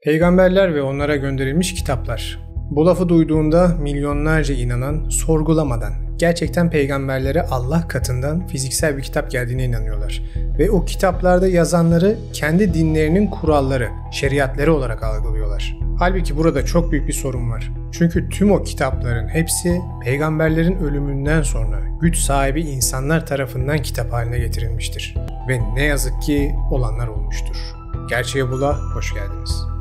Peygamberler ve onlara gönderilmiş kitaplar. Bu lafı duyduğunda milyonlarca inanan, sorgulamadan, gerçekten peygamberlere Allah katından fiziksel bir kitap geldiğine inanıyorlar. Ve o kitaplarda yazanları kendi dinlerinin kuralları, şeriatları olarak algılıyorlar. Halbuki burada çok büyük bir sorun var. Çünkü tüm o kitapların hepsi peygamberlerin ölümünden sonra güç sahibi insanlar tarafından kitap haline getirilmiştir. Ve ne yazık ki olanlar olmuştur. Gerçeğe Bula hoş geldiniz.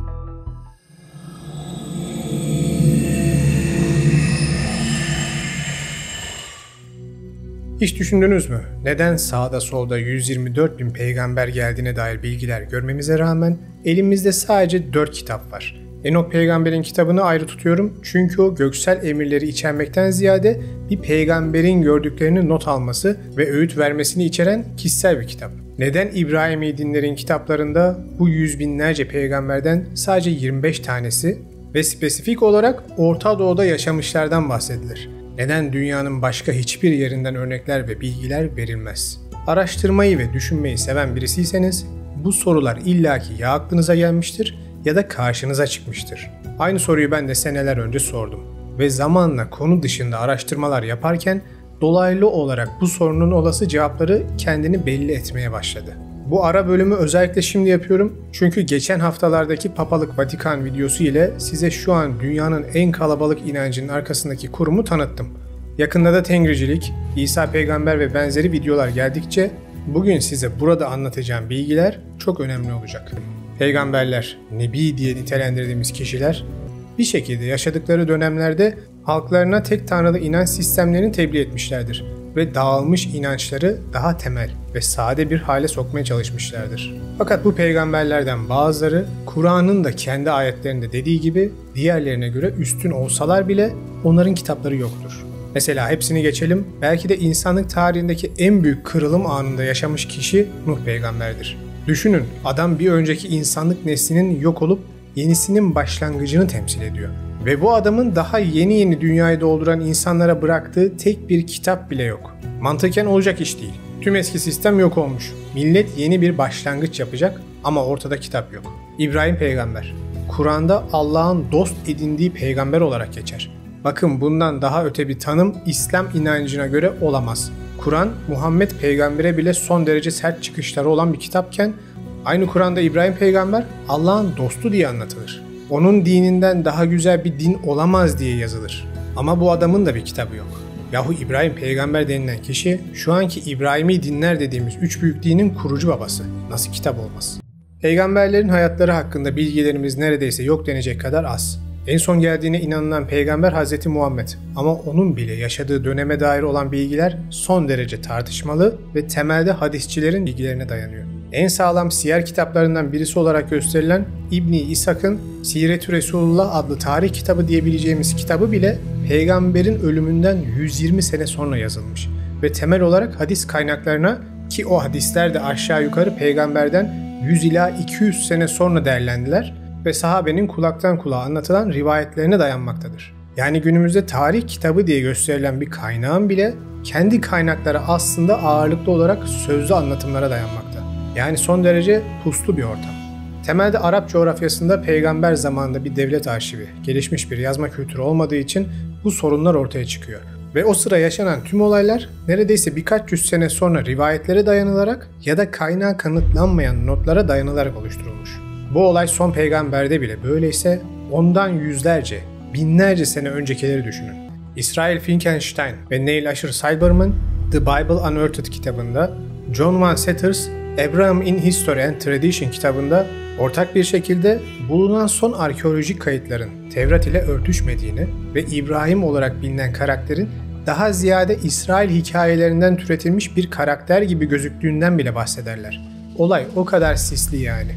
Hiç düşündünüz mü? Neden sağda solda 124 bin peygamber geldiğine dair bilgiler görmemize rağmen elimizde sadece 4 kitap var. Enok peygamberin kitabını ayrı tutuyorum çünkü o göksel emirleri içermekten ziyade bir peygamberin gördüklerini not alması ve öğüt vermesini içeren kişisel bir kitap. Neden İbrahimi dinlerin kitaplarında bu yüz binlerce peygamberden sadece 25 tanesi ve spesifik olarak Orta Doğu'da yaşamışlardan bahsedilir? Neden dünyanın başka hiçbir yerinden örnekler ve bilgiler verilmez? Araştırmayı ve düşünmeyi seven birisiyseniz bu sorular illaki ya aklınıza gelmiştir ya da karşınıza çıkmıştır. Aynı soruyu ben de seneler önce sordum ve zamanla konu dışında araştırmalar yaparken dolaylı olarak bu sorunun olası cevapları kendini belli etmeye başladı. Bu ara bölümü özellikle şimdi yapıyorum çünkü geçen haftalardaki Papalık Vatikan videosu ile size şu an dünyanın en kalabalık inancının arkasındaki kurumu tanıttım. Yakında da Tengricilik, İsa Peygamber ve benzeri videolar geldikçe bugün size burada anlatacağım bilgiler çok önemli olacak. Peygamberler, Nebi diye nitelendirdiğimiz kişiler bir şekilde yaşadıkları dönemlerde halklarına tek tanrılı inanç sistemlerini tebliğ etmişlerdir ve dağılmış inançları daha temel ve sade bir hale sokmaya çalışmışlardır. Fakat bu peygamberlerden bazıları Kur'an'ın da kendi ayetlerinde dediği gibi diğerlerine göre üstün olsalar bile onların kitapları yoktur. Mesela hepsini geçelim, belki de insanlık tarihindeki en büyük kırılım anında yaşamış kişi Nuh peygamberdir. Düşünün, adam bir önceki insanlık neslinin yok olup yenisinin başlangıcını temsil ediyor. Ve bu adamın daha yeni dünyayı dolduran insanlara bıraktığı tek bir kitap bile yok. Mantıken olacak iş değil. Tüm eski sistem yok olmuş. Millet yeni bir başlangıç yapacak ama ortada kitap yok. İbrahim peygamber. Kur'an'da Allah'ın dost edindiği peygamber olarak geçer. Bakın bundan daha öte bir tanım İslam inancına göre olamaz. Kur'an, Muhammed peygambere bile son derece sert çıkışları olan bir kitapken aynı Kur'an'da İbrahim peygamber Allah'ın dostu diye anlatılır. Onun dininden daha güzel bir din olamaz diye yazılır. Ama bu adamın da bir kitabı yok. Yahu İbrahim peygamber denilen kişi şu anki İbrahimi dinler dediğimiz üç büyük dinin kurucu babası. Nasıl kitap olmaz? Peygamberlerin hayatları hakkında bilgilerimiz neredeyse yok denecek kadar az. En son geldiğine inanılan peygamber Hz. Muhammed ama onun bile yaşadığı döneme dair olan bilgiler son derece tartışmalı ve temelde hadisçilerin bilgilerine dayanıyor. En sağlam siyer kitaplarından birisi olarak gösterilen İbn-i İshak'ın Siret-ü Resulullah adlı tarih kitabı diyebileceğimiz kitabı bile peygamberin ölümünden 120 sene sonra yazılmış ve temel olarak hadis kaynaklarına ki o hadisler de aşağı yukarı peygamberden 100 ila 200 sene sonra derlendiler ve sahabenin kulaktan kulağa anlatılan rivayetlerine dayanmaktadır. Yani günümüzde tarih kitabı diye gösterilen bir kaynağın bile kendi kaynakları aslında ağırlıklı olarak sözlü anlatımlara dayanmakta. Yani son derece puslu bir ortam. Temelde Arap coğrafyasında peygamber zamanında bir devlet arşivi, gelişmiş bir yazma kültürü olmadığı için bu sorunlar ortaya çıkıyor. Ve o sıra yaşanan tüm olaylar neredeyse birkaç yüz sene sonra rivayetlere dayanılarak ya da kaynağı kanıtlanmayan notlara dayanılarak oluşturulmuş. Bu olay son peygamberde bile böyleyse ondan yüzlerce, binlerce sene öncekileri düşünün. İsrail Finkelstein ve Neil Asher Silberman The Bible Unearthed kitabında, John Van Seters Abraham in History and Tradition kitabında ortak bir şekilde bulunan son arkeolojik kayıtların Tevrat ile örtüşmediğini ve İbrahim olarak bilinen karakterin daha ziyade İsrail hikayelerinden türetilmiş bir karakter gibi gözüktüğünden bile bahsederler. Olay o kadar sisli yani.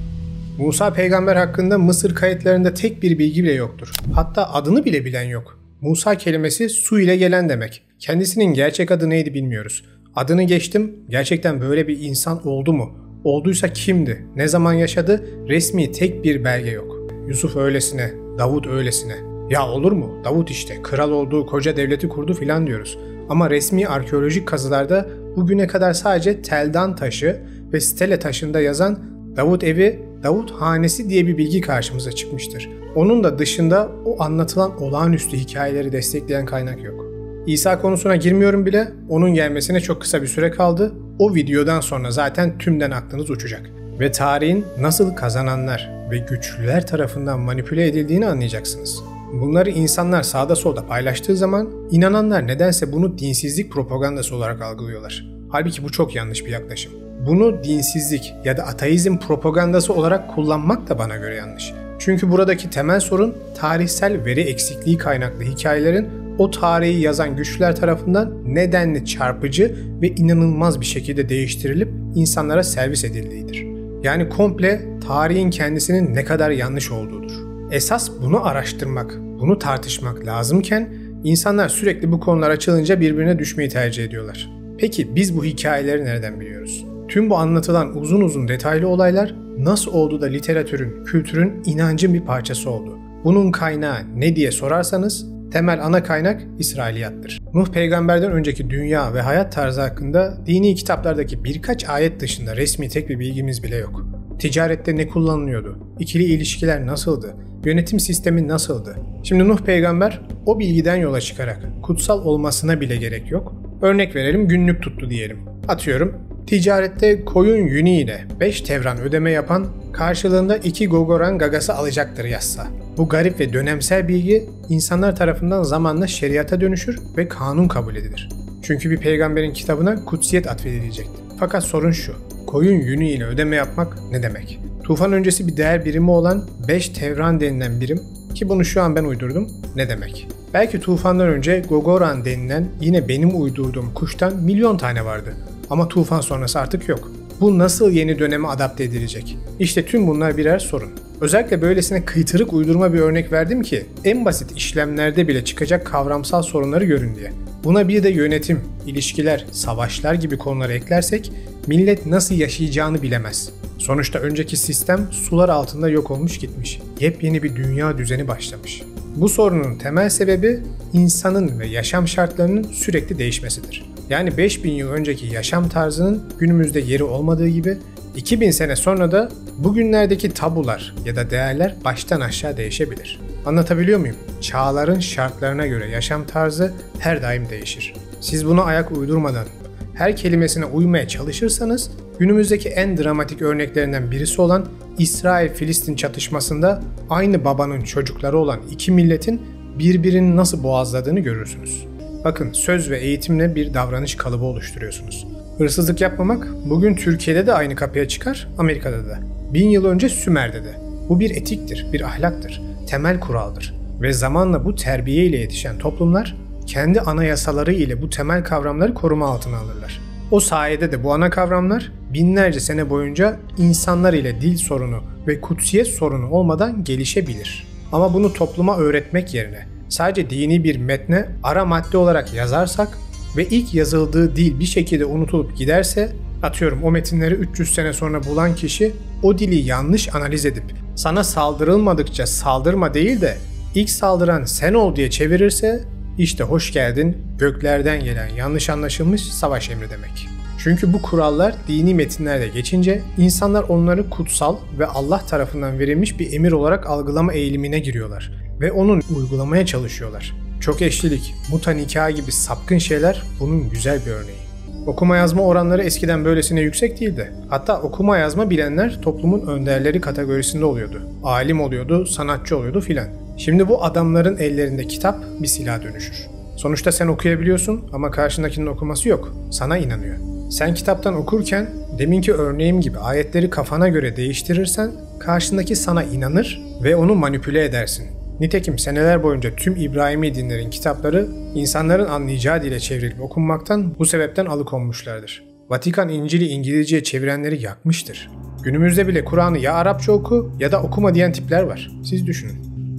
Musa peygamber hakkında Mısır kayıtlarında tek bir bilgi bile yoktur. Hatta adını bile bilen yok. Musa kelimesi su ile gelen demek. Kendisinin gerçek adı neydi bilmiyoruz. Adını geçtim, gerçekten böyle bir insan oldu mu? Olduysa kimdi? Ne zaman yaşadı? Resmi tek bir belge yok. Yusuf öylesine, Davut öylesine. Ya olur mu? Davut işte, kral olduğu koca devleti kurdu filan diyoruz. Ama resmi arkeolojik kazılarda bugüne kadar sadece Teldan taşı ve Stele taşında yazan Davut evi Davut Hanesi diye bir bilgi karşımıza çıkmıştır. Onun da dışında o anlatılan olağanüstü hikayeleri destekleyen kaynak yok. İsa konusuna girmiyorum bile, onun gelmesine çok kısa bir süre kaldı. O videodan sonra zaten tümden aklınız uçacak. Ve tarihin nasıl kazananlar ve güçlüler tarafından manipüle edildiğini anlayacaksınız. Bunları insanlar sağda solda paylaştığı zaman inananlar nedense bunu dinsizlik propagandası olarak algılıyorlar. Halbuki bu çok yanlış bir yaklaşım. Bunu dinsizlik ya da ateizm propagandası olarak kullanmak da bana göre yanlış. Çünkü buradaki temel sorun tarihsel veri eksikliği kaynaklı hikayelerin o tarihi yazan güçlüler tarafından nedenli çarpıcı ve inanılmaz bir şekilde değiştirilip insanlara servis edildiğidir. Yani komple tarihin kendisinin ne kadar yanlış olduğudur. Esas bunu araştırmak, bunu tartışmak lazımken insanlar sürekli bu konular açılınca birbirine düşmeyi tercih ediyorlar. Peki biz bu hikayeleri nereden biliyoruz? Tüm bu anlatılan uzun uzun detaylı olaylar nasıl oldu da literatürün, kültürün, inancın bir parçası oldu? Bunun kaynağı ne diye sorarsanız temel ana kaynak İsrailiyattır. Nuh peygamberden önceki dünya ve hayat tarzı hakkında dini kitaplardaki birkaç ayet dışında resmi tek bir bilgimiz bile yok. Ticarette ne kullanılıyordu? İkili ilişkiler nasıldı? Yönetim sistemi nasıldı? Şimdi Nuh peygamber o bilgiden yola çıkarak kutsal olmasına bile gerek yok. Örnek verelim, günlük tuttu diyelim. Atıyorum, ticarette koyun yünü ile 5 tevran ödeme yapan karşılığında 2 gogoran gagası alacaktır yazsa. Bu garip ve dönemsel bilgi insanlar tarafından zamanla şeriata dönüşür ve kanun kabul edilir. Çünkü bir peygamberin kitabına kutsiyet atfedilecektir. Fakat sorun şu, koyun yünü ile ödeme yapmak ne demek? Tufan öncesi bir değer birimi olan 5 tevran denilen birim, ki bunu şu an ben uydurdum, ne demek? Belki tufandan önce gogoran denilen yine benim uydurduğum kuştan milyon tane vardı. Ama tufan sonrası artık yok. Bu nasıl yeni döneme adapte edilecek? İşte tüm bunlar birer sorun. Özellikle böylesine kıytırık uydurma bir örnek verdim ki en basit işlemlerde bile çıkacak kavramsal sorunları görün diye. Buna bir de yönetim, ilişkiler, savaşlar gibi konuları eklersek millet nasıl yaşayacağını bilemez. Sonuçta önceki sistem sular altında yok olmuş gitmiş. Yepyeni bir dünya düzeni başlamış. Bu sorunun temel sebebi insanın ve yaşam şartlarının sürekli değişmesidir. Yani 5000 yıl önceki yaşam tarzının günümüzde yeri olmadığı gibi 2000 sene sonra da bugünlerdeki tabular ya da değerler baştan aşağı değişebilir. Anlatabiliyor muyum? Çağların şartlarına göre yaşam tarzı her daim değişir. Siz buna ayak uydurmadan her kelimesine uymaya çalışırsanız günümüzdeki en dramatik örneklerinden birisi olan İsrail-Filistin çatışmasında aynı babanın çocukları olan iki milletin birbirini nasıl boğazladığını görürsünüz. Bakın, söz ve eğitimle bir davranış kalıbı oluşturuyorsunuz. Hırsızlık yapmamak bugün Türkiye'de de aynı kapıya çıkar, Amerika'da da. 1000 yıl önce Sümer'de de. Bu bir etiktir, bir ahlaktır, temel kuraldır. Ve zamanla bu terbiye ile yetişen toplumlar kendi anayasaları ile bu temel kavramları koruma altına alırlar. O sayede de bu ana kavramlar binlerce sene boyunca insanlar ile dil sorunu ve kutsiyet sorunu olmadan gelişebilir. Ama bunu topluma öğretmek yerine sadece dini bir metne ara madde olarak yazarsak ve ilk yazıldığı dil bir şekilde unutulup giderse, atıyorum o metinleri 300 sene sonra bulan kişi o dili yanlış analiz edip sana saldırılmadıkça saldırma değil de ilk saldıran sen ol diye çevirirse, işte hoş geldin göklerden gelen yanlış anlaşılmış savaş emri demek. Çünkü bu kurallar dini metinlerde geçince insanlar onları kutsal ve Allah tarafından verilmiş bir emir olarak algılama eğilimine giriyorlar ve onu uygulamaya çalışıyorlar. Çok eşlilik, muta nikahı gibi sapkın şeyler bunun güzel bir örneği. Okuma yazma oranları eskiden böylesine yüksek değildi. Hatta okuma yazma bilenler toplumun önderleri kategorisinde oluyordu. Alim oluyordu, sanatçı oluyordu filan. Şimdi bu adamların ellerinde kitap bir silah dönüşür. Sonuçta sen okuyabiliyorsun ama karşındakinin okuması yok. Sana inanıyor. Sen kitaptan okurken deminki örneğim gibi ayetleri kafana göre değiştirirsen karşındaki sana inanır ve onu manipüle edersin. Nitekim seneler boyunca tüm İbrahimi dinlerin kitapları insanların anlayacağı dile çevrilip okunmaktan bu sebepten alıkonmuşlardır. Vatikan İncil'i İngilizceye çevirenleri yakmıştır. Günümüzde bile Kur'an'ı ya Arapça oku ya da okuma diyen tipler var. Siz düşünün.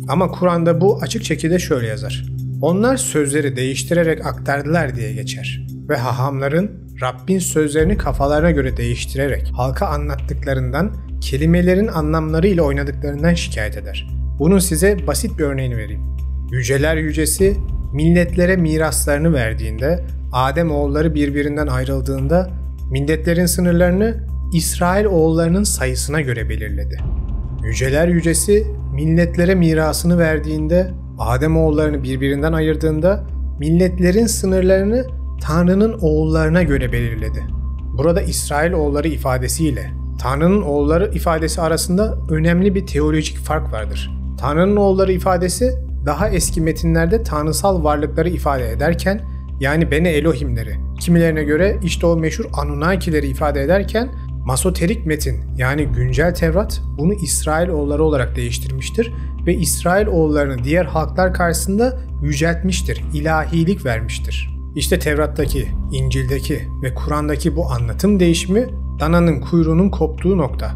Ama Kur'an'da bu açık şekilde şöyle yazar. Onlar sözleri değiştirerek aktardılar diye geçer. Ve hahamların Rabbin sözlerini kafalarına göre değiştirerek halka anlattıklarından, kelimelerin anlamlarıyla oynadıklarından şikayet eder. Bunun size basit bir örneğini vereyim. Yüceler yücesi milletlere miraslarını verdiğinde, Adem oğulları birbirinden ayrıldığında milletlerin sınırlarını İsrail oğullarının sayısına göre belirledi. Yüceler yücesi milletlere mirasını verdiğinde, Adem oğullarını birbirinden ayırdığında milletlerin sınırlarını Tanrı'nın oğullarına göre belirledi. Burada İsrail oğulları ifadesiyle Tanrı'nın oğulları ifadesi arasında önemli bir teolojik fark vardır. Tanrı'nın oğulları ifadesi daha eski metinlerde tanrısal varlıkları ifade ederken, yani Bene Elohimleri, kimilerine göre işte o meşhur Anunnakileri ifade ederken, Masoterik metin yani güncel Tevrat bunu İsrail oğulları olarak değiştirmiştir ve İsrail oğullarını diğer halklar karşısında yüceltmiştir, ilahilik vermiştir. İşte Tevrat'taki, İncil'deki ve Kur'an'daki bu anlatım değişimi dananın kuyruğunun koptuğu nokta.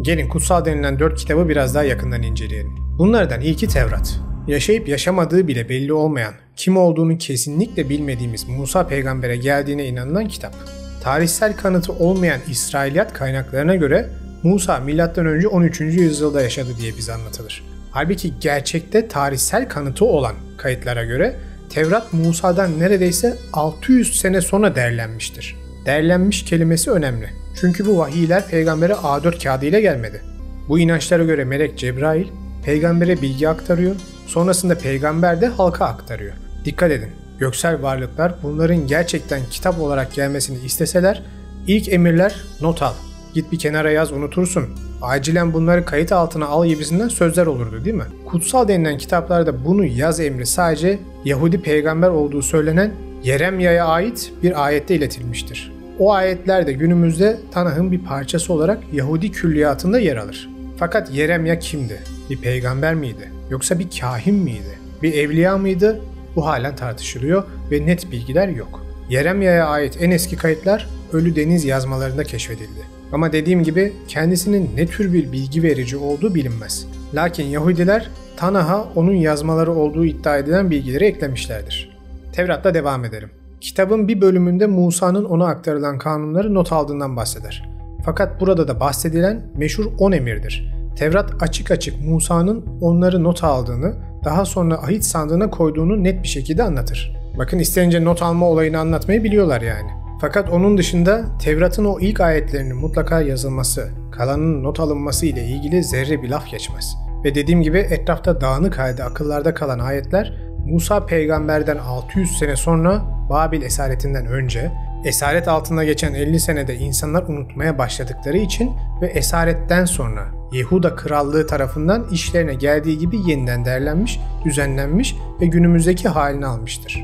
Gelin kutsal denilen 4 kitabı biraz daha yakından inceleyelim. Bunlardan ilki Tevrat. Yaşayıp yaşamadığı bile belli olmayan, kim olduğunu kesinlikle bilmediğimiz Musa peygambere geldiğine inanılan kitap. Tarihsel kanıtı olmayan İsrailiyat kaynaklarına göre Musa M.Ö. 13. yüzyılda yaşadı diye bize anlatılır. Halbuki gerçekte tarihsel kanıtı olan kayıtlara göre Tevrat Musa'dan neredeyse 600 sene sonra derlenmiştir. Derlenmiş kelimesi önemli. Çünkü bu vahiyler peygambere A4 kağıdıyla gelmedi. Bu inançlara göre melek Cebrail peygambere bilgi aktarıyor, sonrasında peygamber de halka aktarıyor. Dikkat edin, göksel varlıklar bunların gerçekten kitap olarak gelmesini isteseler ilk emirler not al, git bir kenara yaz unutursun, acilen bunları kayıt altına al gibisinden sözler olurdu değil mi? Kutsal denilen kitaplarda bunu yaz emri sadece Yahudi peygamber olduğu söylenen Yeremya'ya ait bir ayette iletilmiştir. O ayetler de günümüzde Tanah'ın bir parçası olarak Yahudi külliyatında yer alır. Fakat Yeremya kimdi? Bir peygamber miydi? Yoksa bir kahin miydi? Bir evliya mıydı? Bu halen tartışılıyor ve net bilgiler yok. Yeremya'ya ait en eski kayıtlar Ölü Deniz yazmalarında keşfedildi. Ama dediğim gibi kendisinin ne tür bir bilgi verici olduğu bilinmez. Lakin Yahudiler Tanah'a onun yazmaları olduğu iddia edilen bilgileri eklemişlerdir. Tevrat'ta devam edelim. Kitabın bir bölümünde Musa'nın ona aktarılan kanunları not aldığından bahseder. Fakat burada da bahsedilen meşhur 10 emirdir. Tevrat açık açık Musa'nın onları not aldığını, daha sonra ahit sandığına koyduğunu net bir şekilde anlatır. Bakın isteyince not alma olayını anlatmayı biliyorlar yani. Fakat onun dışında Tevrat'ın o ilk ayetlerinin mutlaka yazılması, kalanının not alınması ile ilgili zerre bir laf geçmez. Ve dediğim gibi etrafta dağınık halde akıllarda kalan ayetler Musa peygamberden 600 sene sonra Babil esaretinden önce, esaret altında geçen 50 senede insanlar unutmaya başladıkları için ve esaretten sonra Yehuda krallığı tarafından işlerine geldiği gibi yeniden derlenmiş, düzenlenmiş ve günümüzdeki halini almıştır.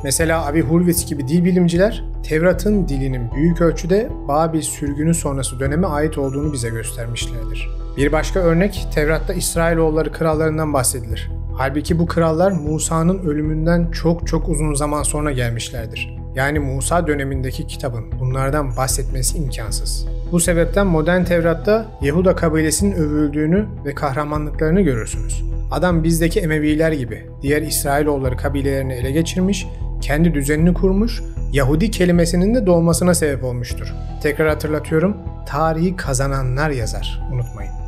Mesela Avi Hurwitz gibi dil bilimciler Tevrat'ın dilinin büyük ölçüde Babil sürgünü sonrası döneme ait olduğunu bize göstermişlerdir. Bir başka örnek Tevrat'ta İsrailoğulları krallarından bahsedilir. Halbuki bu krallar Musa'nın ölümünden çok uzun zaman sonra gelmişlerdir. Yani Musa dönemindeki kitabın bunlardan bahsetmesi imkansız. Bu sebepten modern Tevrat'ta Yehuda kabilesinin övüldüğünü ve kahramanlıklarını görürsünüz. Adam bizdeki Emeviler gibi diğer İsrailoğulları kabilelerini ele geçirmiş, kendi düzenini kurmuş, Yahudi kelimesinin de doğmasına sebep olmuştur. Tekrar hatırlatıyorum, tarihi kazananlar yazar, unutmayın.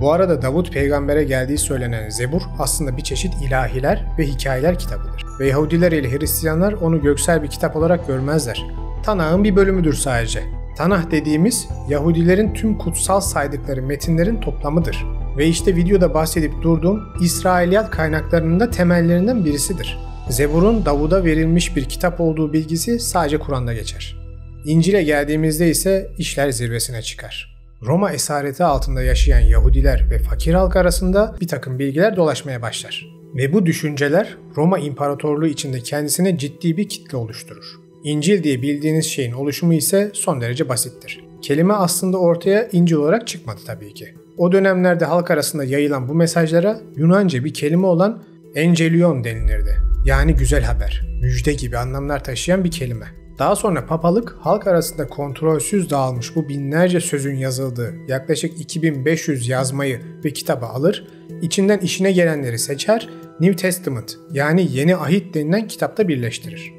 Bu arada Davut peygambere geldiği söylenen Zebur aslında bir çeşit ilahiler ve hikayeler kitabıdır. Ve Yahudiler ile Hristiyanlar onu göksel bir kitap olarak görmezler. Tanah'ın bir bölümüdür sadece. Tanah dediğimiz Yahudilerin tüm kutsal saydıkları metinlerin toplamıdır. Ve işte videoda bahsedip durduğum İsrailiyat kaynaklarının da temellerinden birisidir. Zebur'un Davud'a verilmiş bir kitap olduğu bilgisi sadece Kur'an'da geçer. İncil'e geldiğimizde ise işler zirvesine çıkar. Roma esareti altında yaşayan Yahudiler ve fakir halk arasında bir takım bilgiler dolaşmaya başlar. Ve bu düşünceler Roma İmparatorluğu içinde kendisine ciddi bir kitle oluşturur. İncil diye bildiğiniz şeyin oluşumu ise son derece basittir. Kelime aslında ortaya İncil olarak çıkmadı tabii ki. O dönemlerde halk arasında yayılan bu mesajlara Yunanca bir kelime olan Engelion denilirdi. Yani güzel haber, müjde gibi anlamlar taşıyan bir kelime. Daha sonra papalık halk arasında kontrolsüz dağılmış bu binlerce sözün yazıldığı yaklaşık 2500 yazmayı ve kitabı alır, içinden işine gelenleri seçer, New Testament yani Yeni Ahit denilen kitapta birleştirir.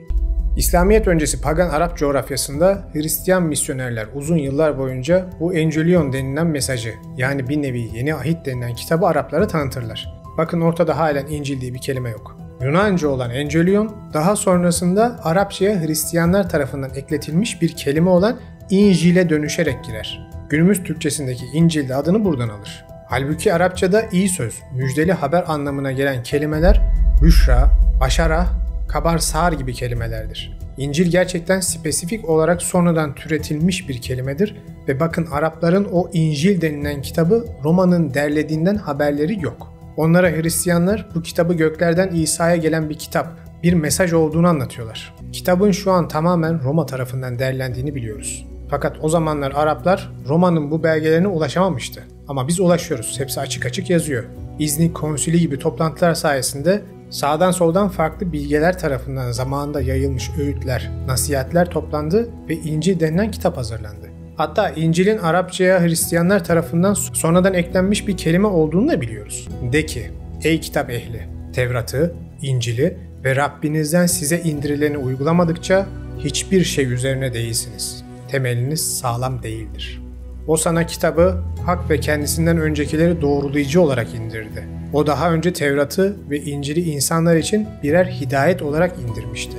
İslamiyet öncesi pagan Arap coğrafyasında Hristiyan misyonerler uzun yıllar boyunca bu Engelion denilen mesajı yani bir nevi Yeni Ahit denilen kitabı Araplara tanıtırlar. Bakın ortada halen İncil diye bir kelime yok. Yunanca olan Engelion daha sonrasında Arapçaya Hristiyanlar tarafından ekletilmiş bir kelime olan İncil'e dönüşerek girer. Günümüz Türkçesindeki İncil de adını buradan alır. Halbuki Arapçada iyi söz, müjdeli haber anlamına gelen kelimeler büşra, başara, kabar sar gibi kelimelerdir. İncil gerçekten spesifik olarak sonradan türetilmiş bir kelimedir ve bakın Arapların o İncil denilen kitabı Roma'nın derlediğinden haberleri yok. Onlara Hristiyanlar bu kitabı göklerden İsa'ya gelen bir kitap, bir mesaj olduğunu anlatıyorlar. Kitabın şu an tamamen Roma tarafından derlendiğini biliyoruz. Fakat o zamanlar Araplar Roma'nın bu belgelerine ulaşamamıştı. Ama biz ulaşıyoruz. Hepsi açık açık yazıyor. İznik Konsili gibi toplantılar sayesinde sağdan soldan farklı bilgeler tarafından zamanında yayılmış öğütler, nasihatler toplandı ve İncil denilen kitap hazırlandı. Hatta İncil'in Arapçaya Hristiyanlar tarafından sonradan eklenmiş bir kelime olduğunu da biliyoruz. De ki, ey kitap ehli, Tevrat'ı, İncil'i ve Rabbinizden size indirileni uygulamadıkça hiçbir şey üzerine değilsiniz. Temeliniz sağlam değildir. O sana kitabı hak ve kendisinden öncekileri doğrulayıcı olarak indirdi. O daha önce Tevrat'ı ve İncil'i insanlar için birer hidayet olarak indirmişti.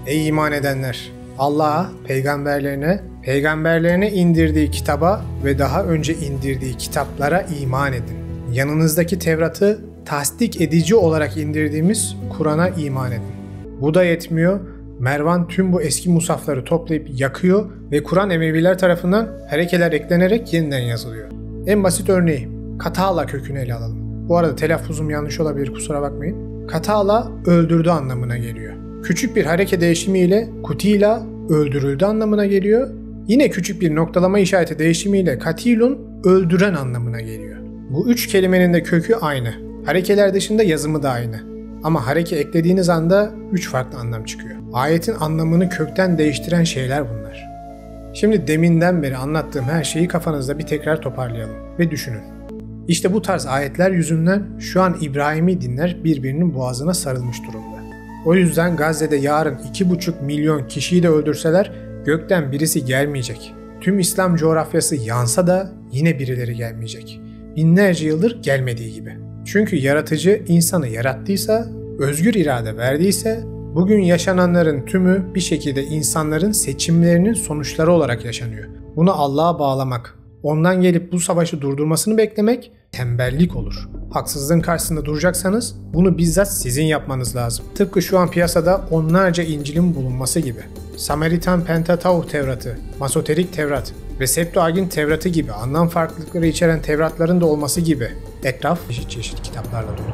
Ey iman edenler! Allah'a, peygamberlerine indirdiği kitaba ve daha önce indirdiği kitaplara iman edin. Yanınızdaki Tevrat'ı tasdik edici olarak indirdiğimiz Kur'an'a iman edin. Bu da yetmiyor. Mervan tüm bu eski musafları toplayıp yakıyor ve Kur'an Emeviler tarafından harekeler eklenerek yeniden yazılıyor. En basit örneği Katala kökünü ele alalım. Bu arada telaffuzum yanlış olabilir, kusura bakmayın. Katala öldürdü anlamına geliyor. Küçük bir hareke değişimiyle Kutila öldürüldü anlamına geliyor. Yine küçük bir noktalama işareti değişimiyle katilun öldüren anlamına geliyor. Bu üç kelimenin de kökü aynı. Harekeler dışında yazımı da aynı. Ama hareke eklediğiniz anda 3 farklı anlam çıkıyor. Ayetin anlamını kökten değiştiren şeyler bunlar. Şimdi deminden beri anlattığım her şeyi kafanızda bir tekrar toparlayalım ve düşünün. İşte bu tarz ayetler yüzünden şu an İbrahimi dinler birbirinin boğazına sarılmış durumda. O yüzden Gazze'de yarın 2,5 milyon kişiyi de öldürseler gökten birisi gelmeyecek. Tüm İslam coğrafyası yansa da yine birileri gelmeyecek. Binlerce yıldır gelmediği gibi. Çünkü yaratıcı insanı yarattıysa, özgür irade verdiyse, bugün yaşananların tümü bir şekilde insanların seçimlerinin sonuçları olarak yaşanıyor. Bunu Allah'a bağlamak, ondan gelip bu savaşı durdurmasını beklemek tembellik olur. Haksızlığın karşısında duracaksanız bunu bizzat sizin yapmanız lazım. Tıpkı şu an piyasada onlarca İncil'in bulunması gibi. Samaritan Pentateuch Tevratı, Masoterik Tevrat ve Septuagint Tevratı gibi anlam farklılıkları içeren Tevratların da olması gibi etraf çeşit kitaplarla dolu.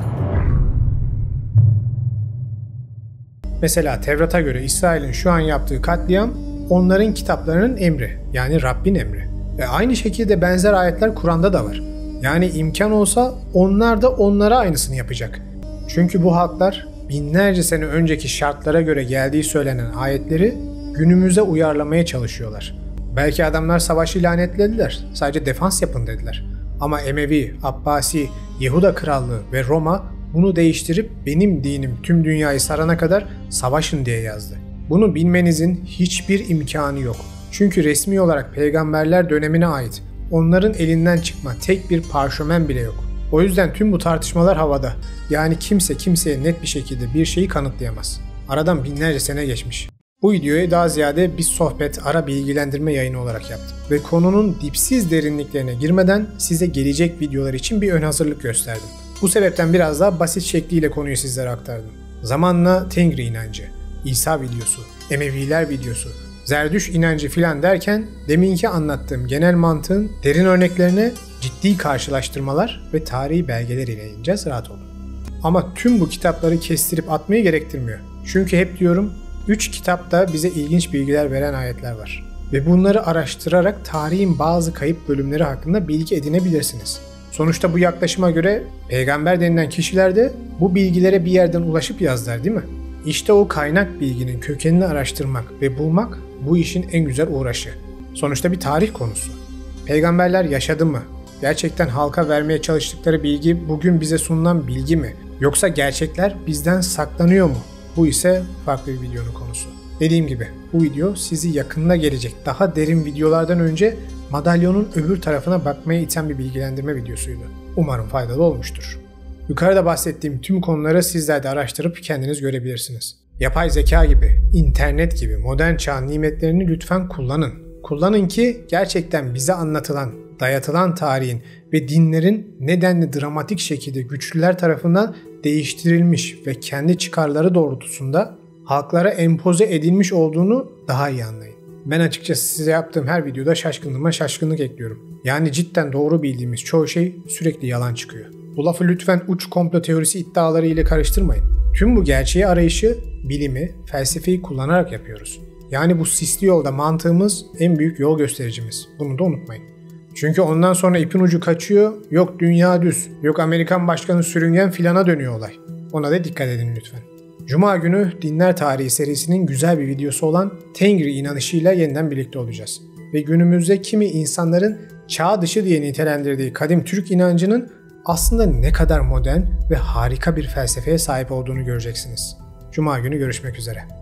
Mesela Tevrat'a göre İsrail'in şu an yaptığı katliam onların kitaplarının emri, yani Rabbin emri. Ve aynı şekilde benzer ayetler Kur'an'da da var. Yani imkan olsa onlar da onlara aynısını yapacak. Çünkü bu halklar binlerce sene önceki şartlara göre geldiği söylenen ayetleri günümüze uyarlamaya çalışıyorlar. Belki adamlar savaşı ilan etlediler, sadece defans yapın dediler. Ama Emevi, Abbasi, Yehuda Krallığı ve Roma bunu değiştirip benim dinim tüm dünyayı sarana kadar savaşın diye yazdı. Bunu bilmenizin hiçbir imkanı yok. Çünkü resmi olarak peygamberler dönemine ait onların elinden çıkma tek bir parşömen bile yok. O yüzden tüm bu tartışmalar havada. Yani kimse kimseye net bir şekilde bir şeyi kanıtlayamaz. Aradan binlerce sene geçmiş. Bu videoyu daha ziyade bir sohbet, ara bilgilendirme yayını olarak yaptım. Ve konunun dipsiz derinliklerine girmeden size gelecek videolar için bir ön hazırlık gösterdim. Bu sebepten biraz daha basit şekliyle konuyu sizlere aktardım. Zamanla Tengri inancı, İsa videosu, Emeviler videosu, Zerdüş inancı filan derken deminki anlattığım genel mantığın derin örneklerine ciddi karşılaştırmalar ve tarihi belgeler ile ineceğiz, rahat olun. Ama tüm bu kitapları kestirip atmayı gerektirmiyor. Çünkü hep diyorum 3 kitapta bize ilginç bilgiler veren ayetler var. Ve bunları araştırarak tarihin bazı kayıp bölümleri hakkında bilgi edinebilirsiniz. Sonuçta bu yaklaşıma göre peygamber denilen kişiler de bu bilgilere bir yerden ulaşıp yazdılar, değil mi? İşte o kaynak bilginin kökenini araştırmak ve bulmak bu işin en güzel uğraşı. Sonuçta bir tarih konusu. Peygamberler yaşadı mı? Gerçekten halka vermeye çalıştıkları bilgi bugün bize sunulan bilgi mi? Yoksa gerçekler bizden saklanıyor mu? Bu ise farklı bir videonun konusu. Dediğim gibi bu video sizi yakında gelecek daha derin videolardan önce madalyonun öbür tarafına bakmaya iten bir bilgilendirme videosuydu. Umarım faydalı olmuştur. Yukarıda bahsettiğim tüm konuları sizler de araştırıp kendiniz görebilirsiniz. Yapay zeka gibi, internet gibi modern çağ nimetlerini lütfen kullanın. Kullanın ki gerçekten bize anlatılan, dayatılan tarihin ve dinlerin nedenli dramatik şekilde güçlüler tarafından değiştirilmiş ve kendi çıkarları doğrultusunda halklara empoze edilmiş olduğunu daha iyi anlayın. Ben açıkçası size yaptığım her videoda şaşkınlığıma şaşkınlık ekliyorum. Yani cidden doğru bildiğimiz çoğu şey sürekli yalan çıkıyor. Bu lafı lütfen uç komplo teorisi iddiaları ile karıştırmayın. Tüm bu gerçeği arayışı bilimi, felsefeyi kullanarak yapıyoruz. Yani bu sisli yolda mantığımız en büyük yol göstericimiz. Bunu da unutmayın. Çünkü ondan sonra ipin ucu kaçıyor, yok dünya düz, yok Amerikan başkanı sürüngen filana dönüyor olay. Ona da dikkat edin lütfen. Cuma günü Dinler Tarihi serisinin güzel bir videosu olan Tengri inanışıyla yeniden birlikte olacağız. Ve günümüzde kimi insanların çağ dışı diye nitelendirdiği kadim Türk inancının aslında ne kadar modern ve harika bir felsefeye sahip olduğunu göreceksiniz. Cuma günü görüşmek üzere.